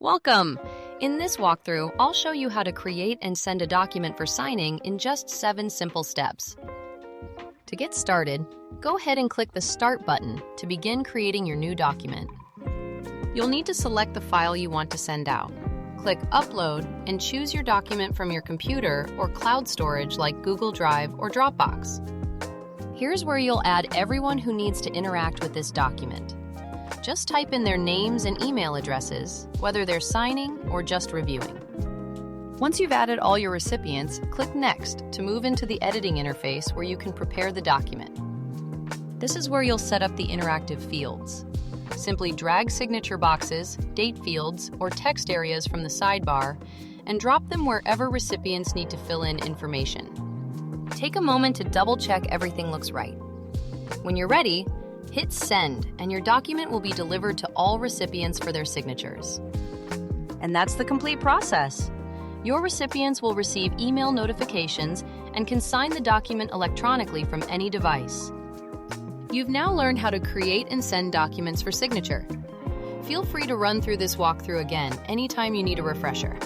Welcome! In this walkthrough, I'll show you how to create and send a document for signing in just 7 simple steps. To get started, go ahead and click the Start button to begin creating your new document. You'll need to select the file you want to send out. Click Upload and choose your document from your computer or cloud storage like Google Drive or Dropbox. Here's where you'll add everyone who needs to interact with this document. Just type in their names and email addresses, whether they're signing or just reviewing. Once you've added all your recipients, click Next to move into the editing interface where you can prepare the document. This is where you'll set up the interactive fields. Simply drag signature boxes, date fields, or text areas from the sidebar and drop them wherever recipients need to fill in information. Take a moment to double-check everything looks right. When you're ready, hit Send, and your document will be delivered to all recipients for their signatures. And that's the complete process. Your recipients will receive email notifications and can sign the document electronically from any device. You've now learned how to create and send documents for signature. Feel free to run through this walkthrough again anytime you need a refresher.